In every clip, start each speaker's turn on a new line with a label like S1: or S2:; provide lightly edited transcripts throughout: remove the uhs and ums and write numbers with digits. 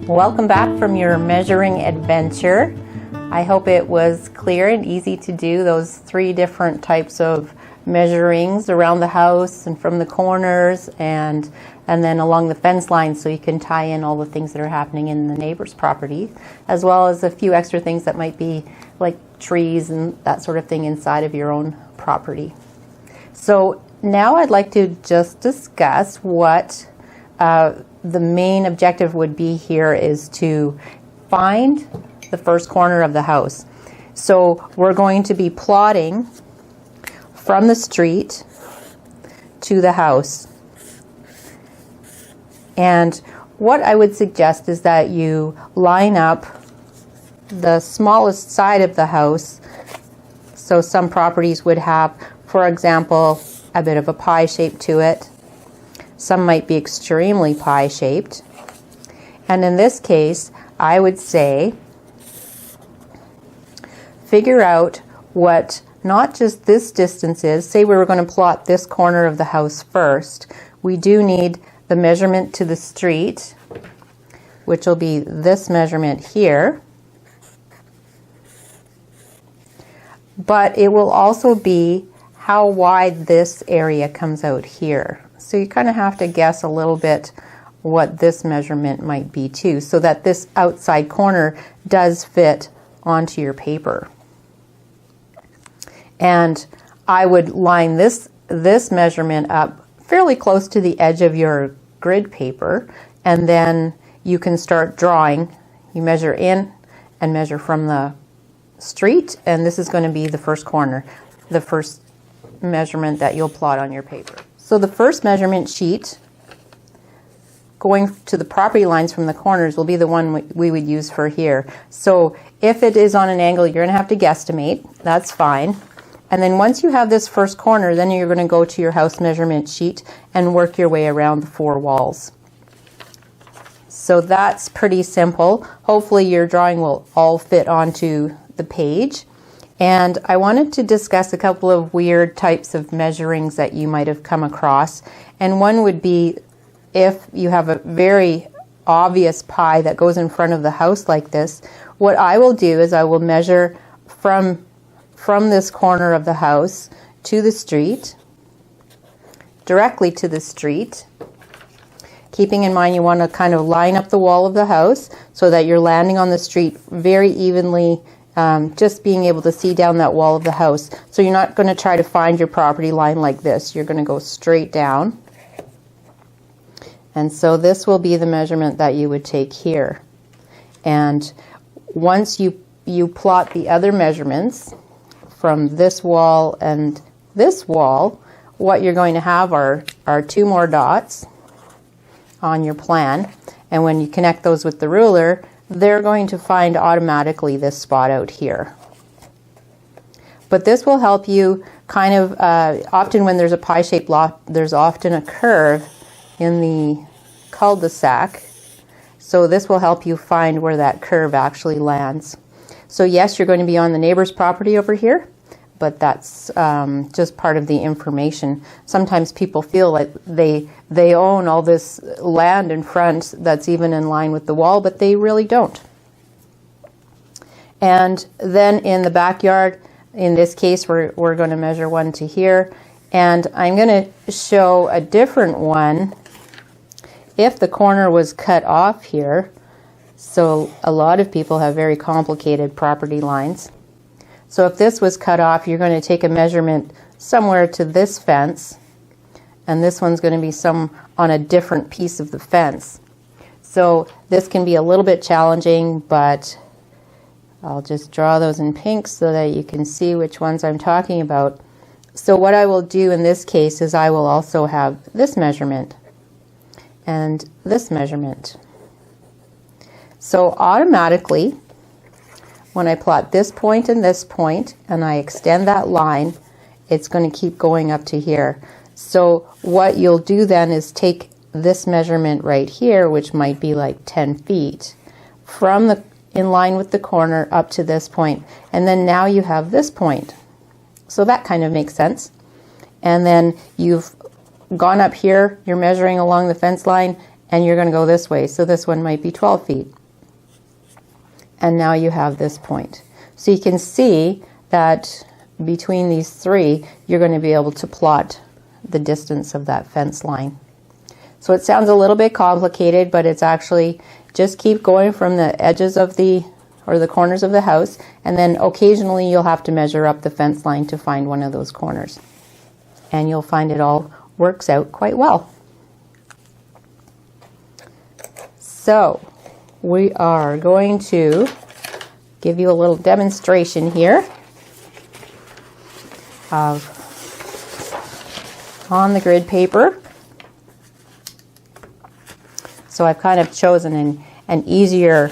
S1: Welcome back from your measuring adventure. I hope it was clear and easy to do those 3 different types of measurings around the house and from the corners and then along the fence lines, so you can tie in all the things that are happening in the neighbor's property, as well as a few extra things that might be like trees and that sort of thing inside of your own property. So now I'd like to just discuss what the main objective would be here is to find the first corner of the house. So we're going to be plotting from the street to the house. And what I would suggest is that you line up the smallest side of the house. So some properties would have, for example, a bit of a pie shape to it. Some might be extremely pie shaped. And in this case, I would say figure out what not just this distance is. Say we were going to plot this corner of the house first. We do need the measurement to the street, which will be this measurement here. But it will also be how wide this area comes out here. So you kind of have to guess a little bit what this measurement might be too, so that this outside corner does fit onto your paper. And I would line this measurement up fairly close to the edge of your grid paper, and then you can start drawing. You measure in and measure from the street, and this is going to be the first corner, the first measurement that you'll plot on your paper. So the first measurement sheet going to the property lines from the corners will be the one we would use for here. So if it is on an angle, you're going to have to guesstimate. That's fine. And then once you have this first corner, then you're going to go to your house measurement sheet and work your way around the 4 walls. So that's pretty simple. Hopefully your drawing will all fit onto the page. And I wanted to discuss a couple of weird types of measurings that you might have come across. And one would be if you have a very obvious pie that goes in front of the house like this, what I will do is I will measure from this corner of the house to the street, directly to the street, keeping in mind you want to kind of line up the wall of the house so that you're landing on the street very evenly, just being able to see down that wall of the house. So you're not going to try to find your property line like this. You're going to go straight down. And so this will be the measurement that you would take here. And once you plot the other measurements from this wall and this wall, what you're going to have are 2 more dots on your plan. And when you connect those with the ruler, they're going to find automatically this spot out here. But this will help you kind of, often when there's a pie-shaped lot, there's often a curve in the cul-de-sac. So this will help you find where that curve actually lands. So yes, you're going to be on the neighbor's property over here, but that's just part of the information. Sometimes people feel like they own all this land in front that's even in line with the wall, but they really don't. And then in the backyard, in this case, we're going to measure 1 to here. And I'm going to show a different one if the corner was cut off here. So a lot of people have very complicated property lines. So if this was cut off, you're going to take a measurement somewhere to this fence, and this one's going to be on a different piece of the fence. So this can be a little bit challenging, but I'll just draw those in pink so that you can see which ones I'm talking about. So what I will do in this case is I will also have this measurement and this measurement. So automatically, when I plot this point and I extend that line, it's going to keep going up to here. So what you'll do then is take this measurement right here, which might be like 10 feet, in line with the corner up to this point. And then now you have this point. So that kind of makes sense. and then you've gone up here, you're measuring along the fence line, and you're going to go this way. So this one might be 12 feet. And now you have this point. So you can see that between these three, you're going to be able to plot the distance of that fence line. So it sounds a little bit complicated, but it's actually just keep going from the edges of the corners of the house, and then occasionally you'll have to measure up the fence line to find one of those corners. And you'll find it all works out quite well. So we are going to give you a little demonstration here of on the grid paper. So I've kind of chosen an easier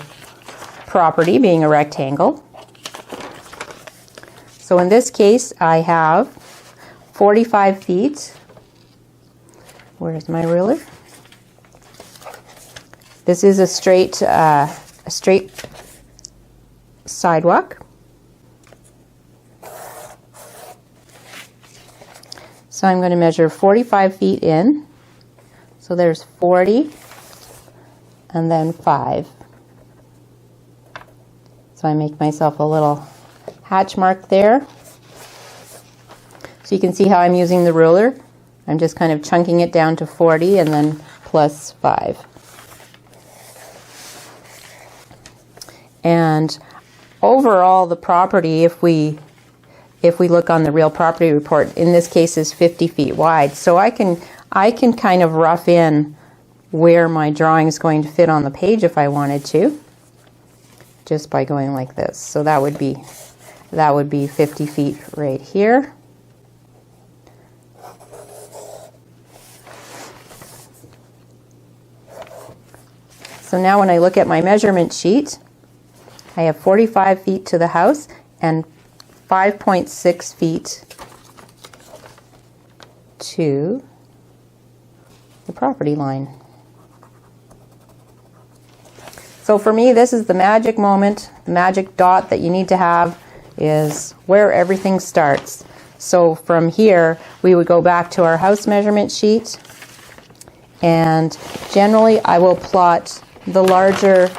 S1: property, being a rectangle. So in this case, I have 45 feet. Where's my ruler? This is a straight sidewalk. So I'm going to measure 45 feet in. So there's 40 and then 5. So I make myself a little hatch mark there. So you can see how I'm using the ruler. I'm just kind of chunking it down to 40 and then plus 5. And overall, the property, if we look on the real property report, in this case is 50 feet wide. So I can kind of rough in where my drawing is going to fit on the page if I wanted to, just by going like this. So that would be 50 feet right here. So now when I look at my measurement sheet, I have 45 feet to the house and 5.6 feet to the property line. So for me, this is the magic moment, the magic dot that you need to have is where everything starts. So from here, we would go back to our house measurement sheet, and generally I will plot the larger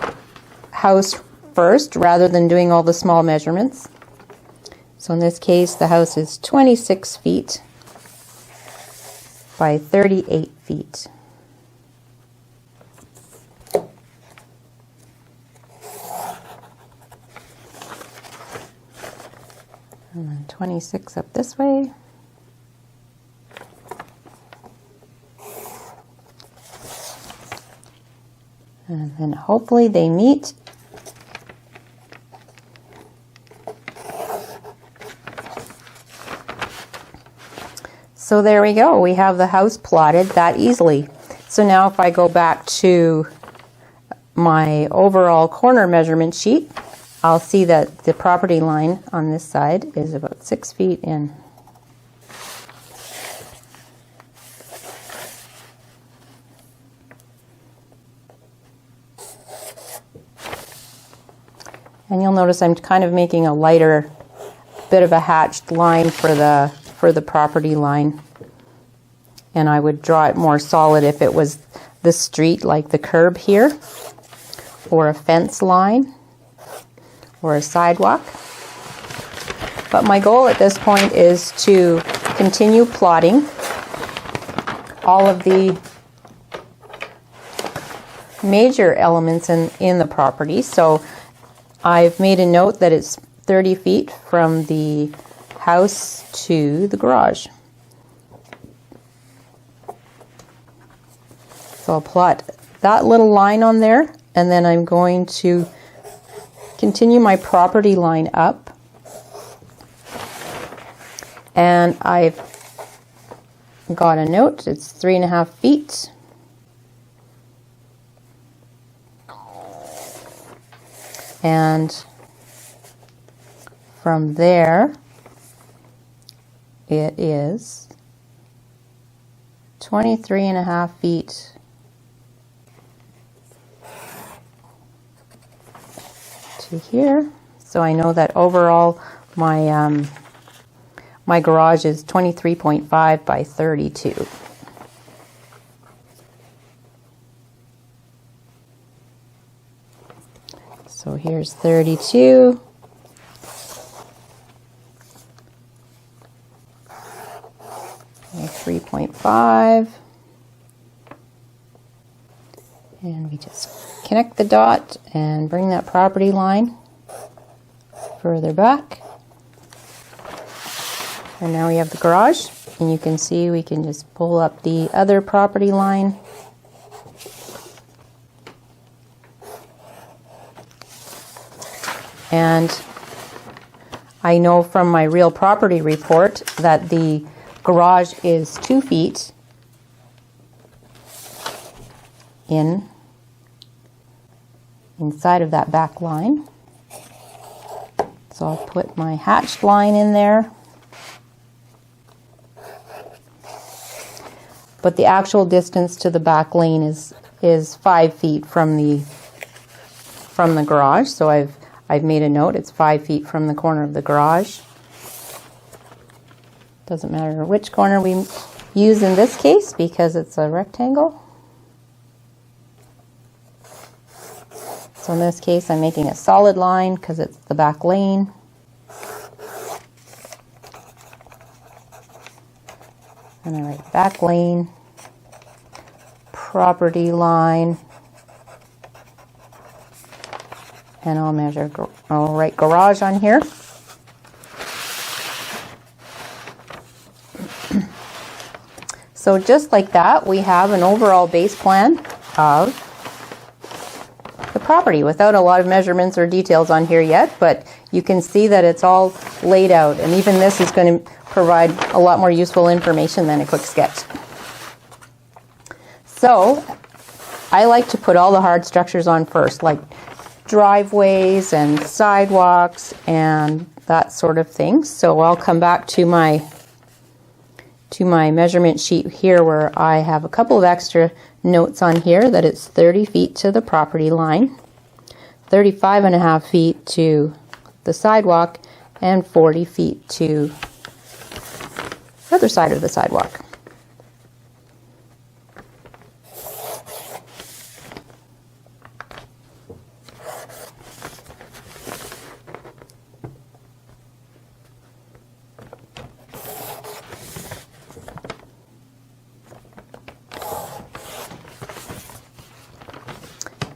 S1: house first rather than doing all the small measurements. So in this case, the house is 26 feet by 38 feet. And then 26 up this way. And then hopefully they meet. So there we go. We have the house plotted that easily. So now if I go back to my overall corner measurement sheet, I'll see that the property line on this side is about 6 feet in. And you'll notice I'm kind of making a lighter bit of a hatched line for the property line. And I would draw it more solid if it was the street, like the curb here, or a fence line, or a sidewalk. But my goal at this point is to continue plotting all of the major elements in the property. So I've made a note that it's 30 feet from the house to the garage. So I'll plot that little line on there, and then I'm going to continue my property line up. And I've got a note, it's 3.5 feet. And from there, it is 23.5 feet to here. So I know that overall my my garage is 23.5 by 32. So here's 32. And 3.5. And we just connect the dot and bring that property line further back. And now we have the garage, and you can see we can just pull up the other property line. And I know from my real property report that the garage is 2 feet inside of that back line. So I'll put my hatched line in there. But the actual distance to the back lane is 5 feet from the garage. So I've made a note. It's 5 feet from the corner of the garage. Doesn't matter which corner we use in this case because it's a rectangle. So in this case, I'm making a solid line because it's the back lane. And I write back lane, property line, and I'll write garage on here. So just like that, we have an overall base plan of the property without a lot of measurements or details on here yet, but you can see that it's all laid out, and even this is going to provide a lot more useful information than a quick sketch. So I like to put all the hard structures on first, like driveways and sidewalks and that sort of thing. So I'll come back to my measurement sheet here where I have a couple of extra notes on here that it's 30 feet to the property line, 35.5 feet to the sidewalk, and 40 feet to the other side of the sidewalk.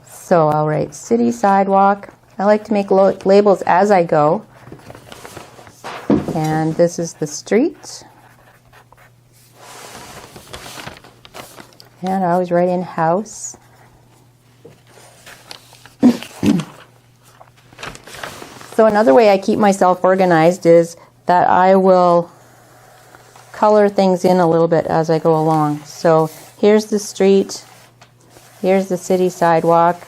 S1: So I'll write city sidewalk. I like to make labels as I go. And this is the street. And I always write in house. So another way I keep myself organized is that I will color things in a little bit as I go along. So here's the street. Here's the city sidewalk.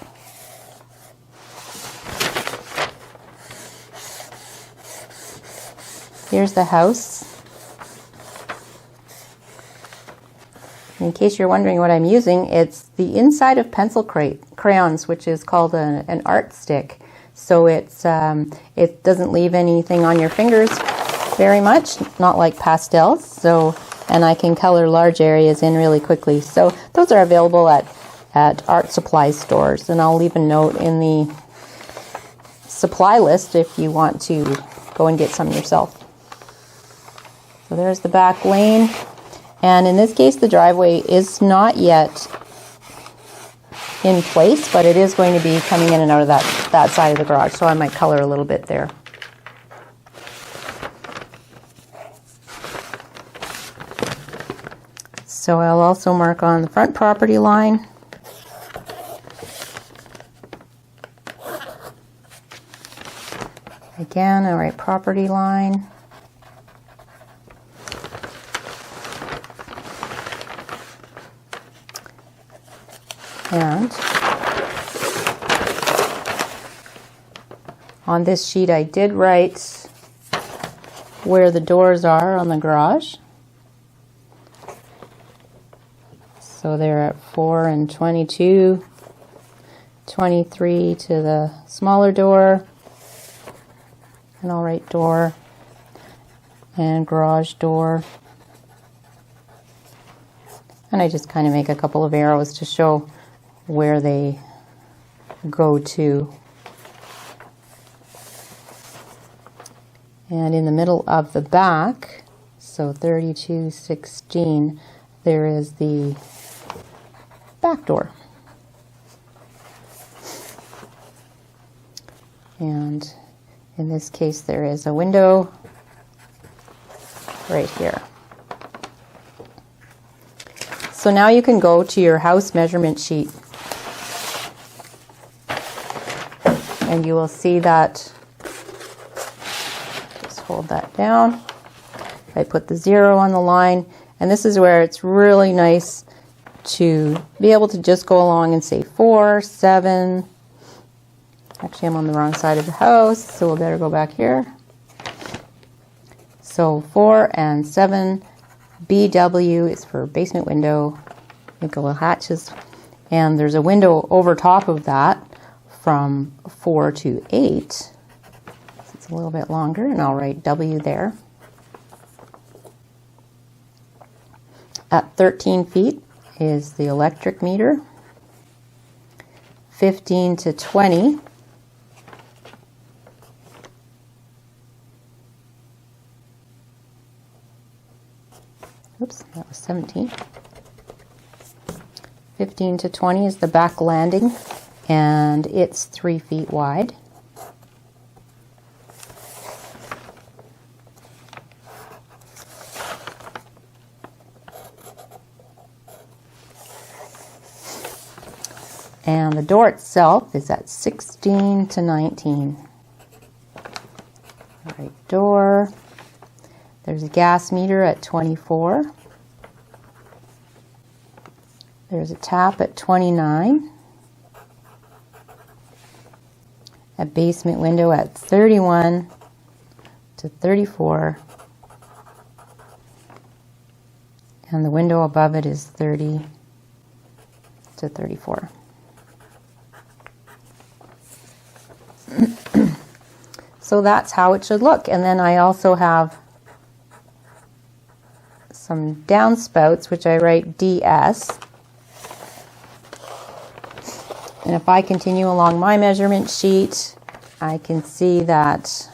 S1: Here's the house. In case you're wondering what I'm using, it's the inside of pencil crayons, which is called an art stick. So it doesn't leave anything on your fingers very much, not like pastels. So, and I can color large areas in really quickly. So those are available at art supply stores, and I'll leave a note in the supply list if you want to go and get some yourself. So there's the back lane, and in this case the driveway is not yet in place, but it is going to be coming in and out of that side of the garage, so I might color a little bit there. So I'll also mark on the front property line. Again, I write property line. And on this sheet I did write where the doors are on the garage. So they're at 4 and 22, 23 to the smaller door, and I'll write door. and garage door. And I just kind of make a couple of arrows to show where they go to. And in the middle of the back, so 3216, there is the back door. And in this case, there is a window right here. So now you can go to your house measurement sheet and you will see that, just hold that down. I put the 0 on the line, and this is where it's really nice to be able to just go along and say 4, 7. Actually, I'm on the wrong side of the house, so we'll better go back here. So 4 and 7. BW is for basement window, make a little hatches, and there's a window over top of that from 4 to 8. It's a little bit longer, and I'll write W there. At 13 feet is the electric meter. 15 to 20 oops, that was 17. 15 to 20 is the back landing, and it's 3 feet wide. And the door itself is at 16 to 19. All right, door. There's a gas meter at 24. There's a tap at 29. A basement window at 31 to 34. And the window above it is 30 to 34. So that's how it should look. And then I also have some downspouts, which I write DS. And if I continue along my measurement sheet, I can see that,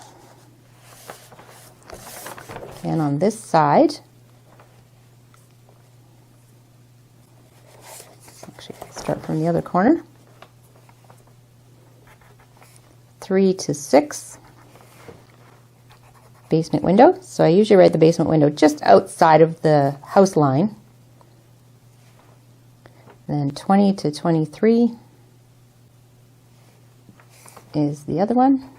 S1: and on this side, actually start from the other corner, 3 to 6. Basement window. So I usually write the basement window just outside of the house line. Then 20 to 23 is the other one.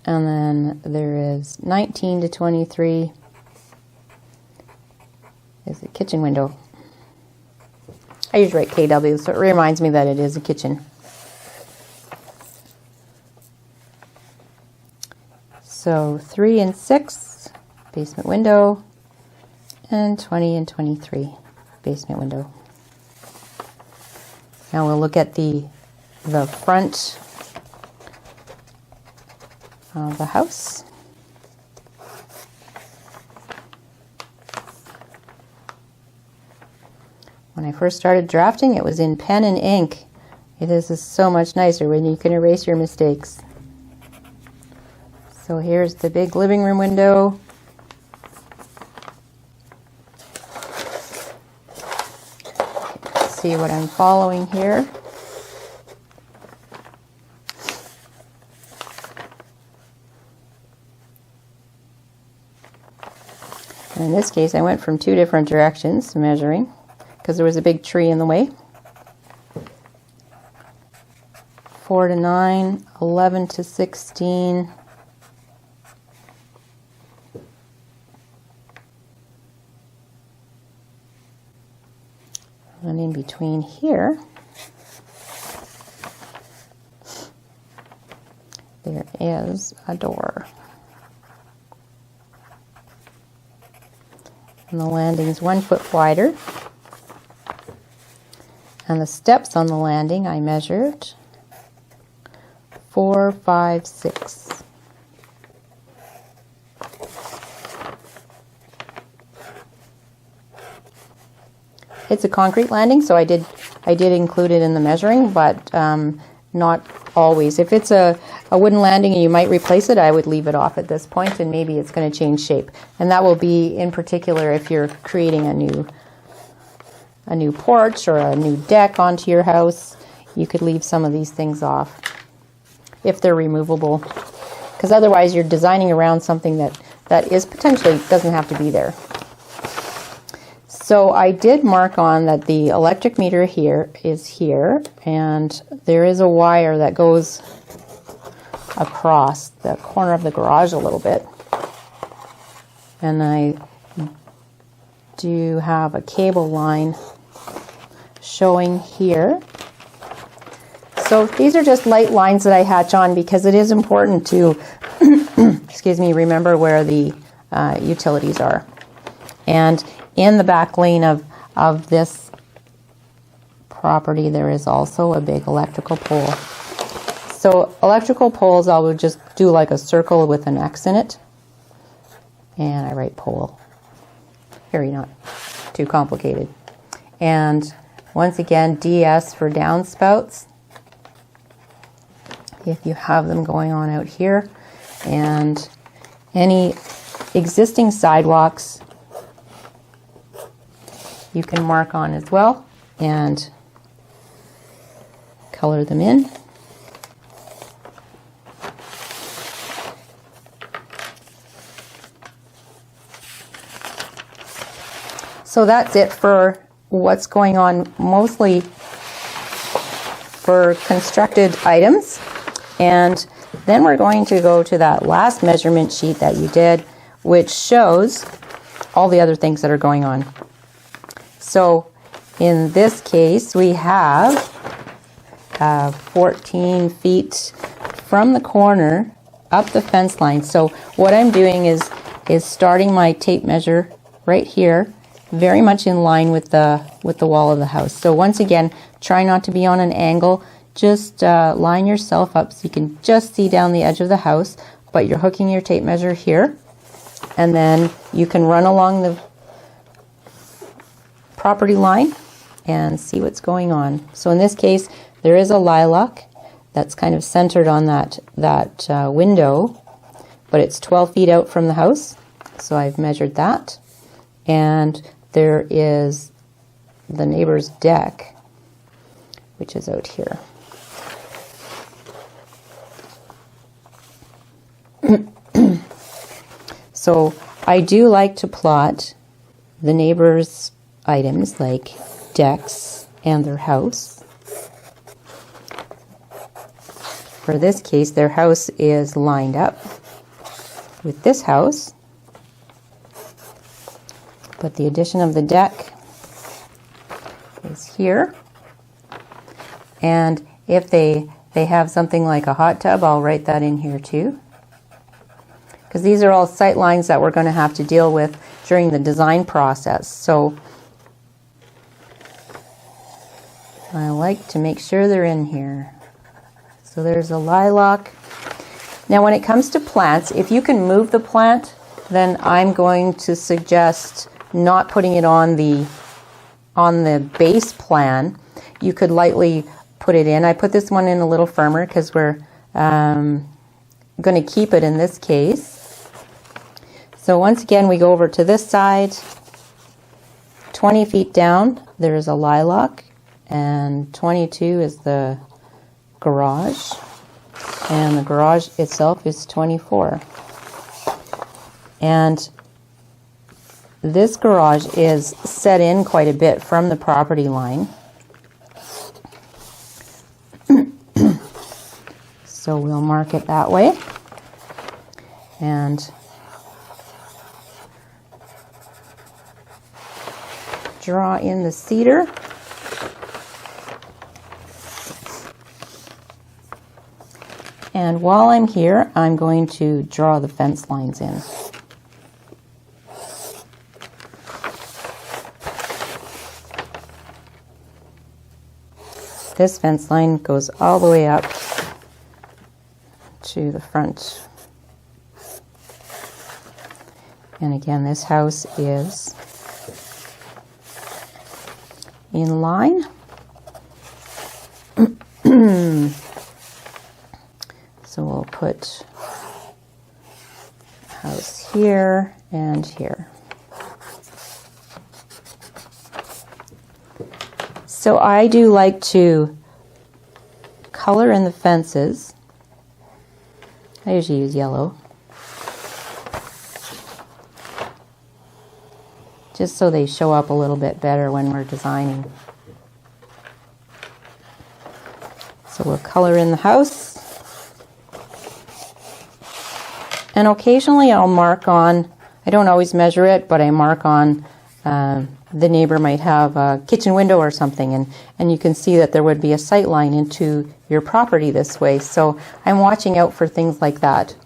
S1: And then there is 19 to 23 is the kitchen window. I usually write KW, so it reminds me that it is a kitchen. So 3 and 6, basement window, and 20 and 23, basement window. Now we'll look at the front of the house. When I first started drafting, it was in pen and ink. It is so much nicer when you can erase your mistakes. So here's the big living room window. See what I'm following here. And in this case, I went from 2 different directions measuring because there was a big tree in the way. 4 to 9, 11 to 16. And in between here, there is a door. And the landing is 1 foot wider. And the steps on the landing I measured 4, 5, 6. It's a concrete landing, so I did include it in the measuring, but not always. If it's a wooden landing and you might replace it, I would leave it off at this point, and maybe it's going to change shape. And that will be in particular if you're creating a new porch or a new deck onto your house. You could leave some of these things off if they're removable, because otherwise you're designing around something that is potentially doesn't have to be there. So I did mark on that the electric meter here is here, and there is a wire that goes across the corner of the garage a little bit. And I do have a cable line showing here. So these are just light lines that I hatch on because it is important to, excuse me, remember where the utilities are. And in the back lane of this property, there is also a big electrical pole. So electrical poles, I would just do like a circle with an X in it. And I write pole. Very not too complicated. And once again, DS for downspouts, if you have them going on out here. And any existing sidewalks you can mark on as well and color them in. So that's it for what's going on mostly for constructed items. And then we're going to go to that last measurement sheet that you did, which shows all the other things that are going on. So in this case, we have 14 feet from the corner up the fence line. So what I'm doing is starting my tape measure right here, very much in line with the wall of the house. So once again, try not to be on an angle. Just line yourself up so you can just see down the edge of the house, but you're hooking your tape measure here, and then you can run along the property line and see what's going on. So in this case, there is a lilac that's kind of centered on that window, but it's 12 feet out from the house. So I've measured that. And there is the neighbor's deck, which is out here. So I do like to plot the neighbor's items like decks and their house. For this case, their house is lined up with this house, but the addition of the deck is here. And if they have something like a hot tub, I'll write that in here too, because these are all sight lines that we're going to have to deal with during the design process. So I like to make sure they're in here. So there's a lilac. Now when it comes to plants, if you can move the plant, then I'm going to suggest not putting it on the base plan. You could lightly put it in. I put this one in a little firmer because we're going to keep it in this case. So once again, we go over to this side. 20 feet down, there's a lilac, and 22 is the garage, and the garage itself is 24. And this garage is set in quite a bit from the property line. So we'll mark it that way. And draw in the cedar. And while I'm here, I'm going to draw the fence lines in. This fence line goes all the way up to the front. And again, this house is in line. So we'll put house here and here. So I do like to color in the fences. I usually use yellow, just so they show up a little bit better when we're designing. So we'll color in the house. And occasionally I'll mark on, I don't always measure it, but I mark on the neighbor might have a kitchen window or something, and you can see that there would be a sight line into your property this way. So I'm watching out for things like that.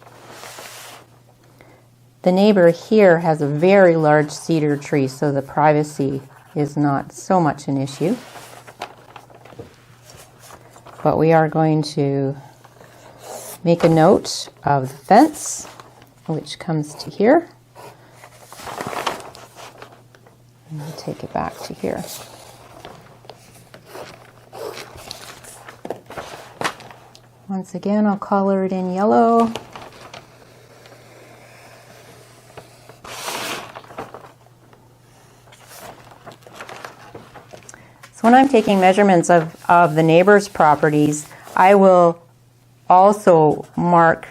S1: The neighbor here has a very large cedar tree, so the privacy is not so much an issue. But we are going to make a note of the fence, which comes to here. And we'll take it back to here. Once again, I'll color it in yellow. So when I'm taking measurements of the neighbor's properties, I will also mark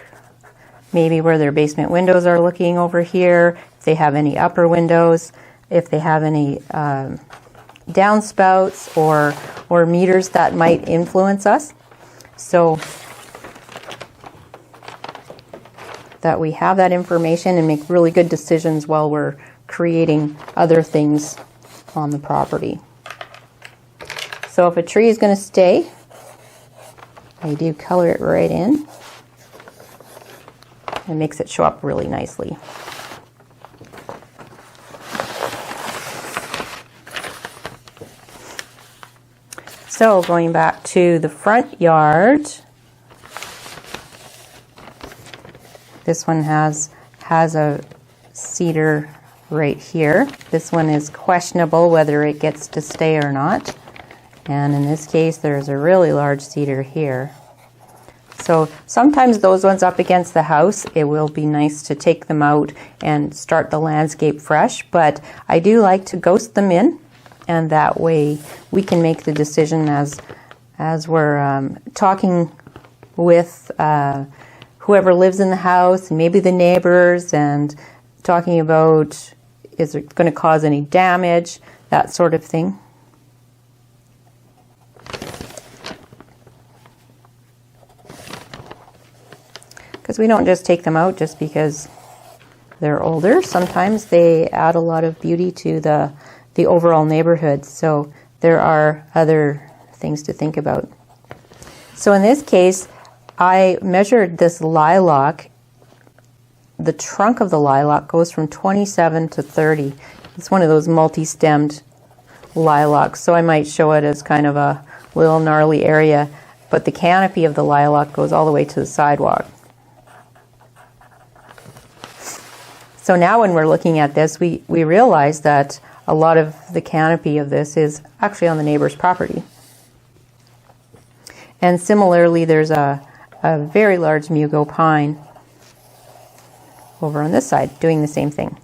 S1: maybe where their basement windows are looking over here, if they have any upper windows, if they have any downspouts or meters that might influence us, so that we have that information and make really good decisions while we're creating other things on the property. So if a tree is going to stay, I do color it right in. It makes it show up really nicely. So going back to the front yard, this one has a cedar right here. This one is questionable whether it gets to stay or not. And in this case, there's a really large cedar here. So sometimes those ones up against the house, it will be nice to take them out and start the landscape fresh. But I do like to ghost them in, and that way we can make the decision as we're talking with whoever lives in the house, and maybe the neighbors, and talking about, is it going to cause any damage, that sort of thing. Because we don't just take them out just because they're older. Sometimes they add a lot of beauty to the overall neighborhood. So there are other things to think about. So in this case, I measured this lilac. The trunk of the lilac goes from 27 to 30. It's one of those multi-stemmed lilacs. So I might show it as kind of a little gnarly area. But the canopy of the lilac goes all the way to the sidewalk. So now when we're looking at this, we realize that a lot of the canopy of this is actually on the neighbor's property. And similarly, there's a very large mugo pine over on this side doing the same thing.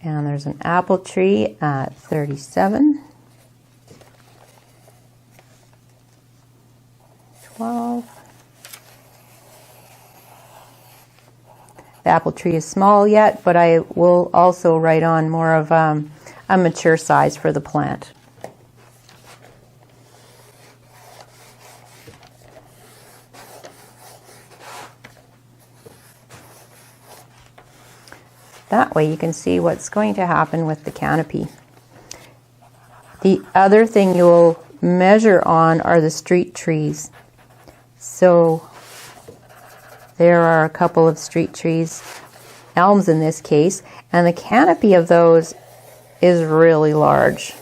S1: And there's an apple tree at 37. 12. The apple tree is small yet, but I will also write on more of a mature size for the plant. That way you can see what's going to happen with the canopy. The other thing you'll measure on are the street trees. So there are a couple of street trees, elms in this case, and the canopy of those is really large.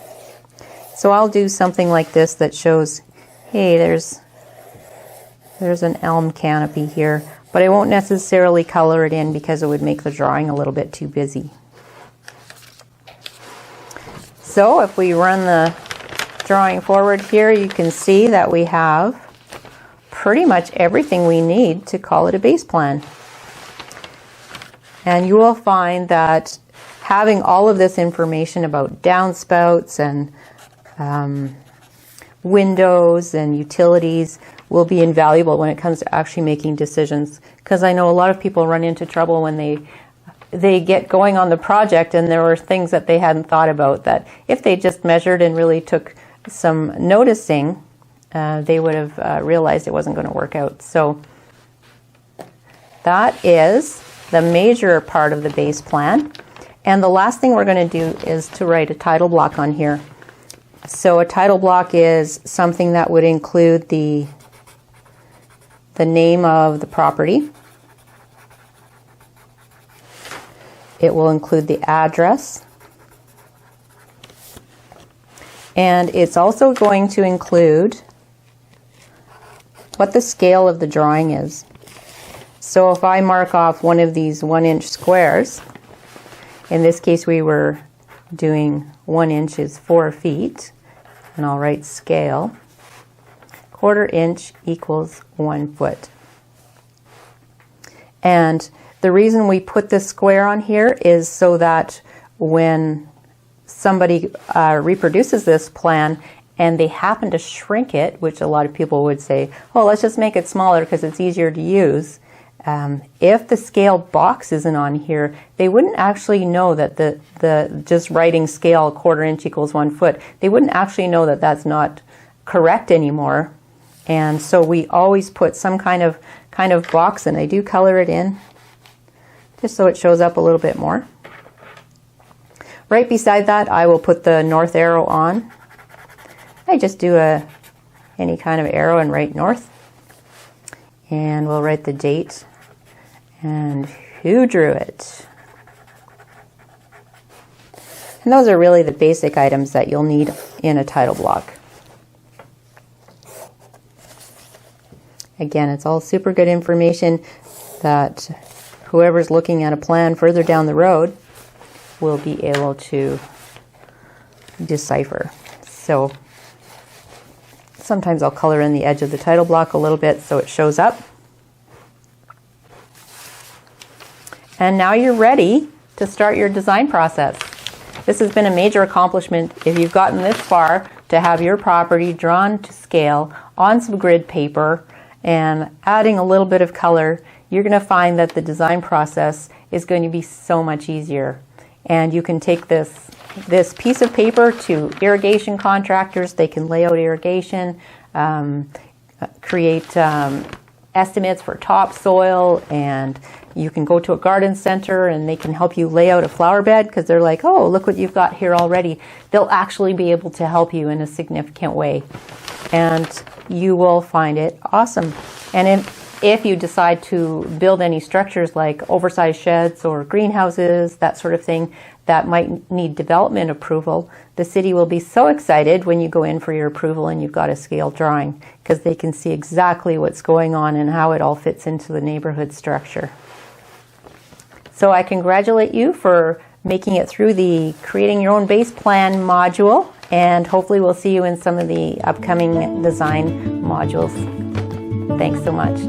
S1: So I'll do something like this that shows, hey, there's an elm canopy here, but I won't necessarily color it in because it would make the drawing a little bit too busy. So if we run the drawing forward here, you can see that we have pretty much everything we need to call it a base plan. And you will find that having all of this information about downspouts and windows and utilities will be invaluable when it comes to actually making decisions, because I know a lot of people run into trouble when they get going on the project and there were things that they hadn't thought about that if they just measured and really took some noticing, they would have realized it wasn't going to work out. So that is the major part of the base plan. And the last thing we're going to do is to write a title block on here. So a title block is something that would include the name of the property. It will include the address. And it's also going to include what the scale of the drawing is. So if I mark off one of these 1-inch squares, in this case we were doing 1 inch is 4 feet, and I'll write scale, 1/4 inch equals 1 foot. And the reason we put this square on here is so that when somebody reproduces this plan and they happen to shrink it, which a lot of people would say, oh, let's just make it smaller because it's easier to use. If the scale box isn't on here, they wouldn't actually know that the just writing scale 1/4 inch equals 1 foot, they wouldn't actually know that that's not correct anymore. And so we always put some kind of box, and I do color it in just so it shows up a little bit more. Right beside that, I will put the north arrow on. I just do any kind of arrow and write north. And we'll write the date and who drew it. And those are really the basic items that you'll need in a title block. Again, it's all super good information that whoever's looking at a plan further down the road will be able to decipher. So sometimes I'll color in the edge of the title block a little bit so it shows up. And now you're ready to start your design process. This has been a major accomplishment if you've gotten this far, to have your property drawn to scale on some grid paper and adding a little bit of color. You're going to find that the design process is going to be so much easier. And you can take this piece of paper to irrigation contractors. They can lay out irrigation, create estimates for topsoil, and you can go to a garden center and they can help you lay out a flower bed because they're like, oh, look what you've got here already. They'll actually be able to help you in a significant way. And you will find it awesome. And if you decide to build any structures like oversized sheds or greenhouses, that sort of thing, that might need development approval, the city will be so excited when you go in for your approval and you've got a scale drawing, because they can see exactly what's going on and how it all fits into the neighborhood structure. So I congratulate you for making it through the Creating Your Own Base Plan module, and hopefully we'll see you in some of the upcoming design modules. Thanks so much.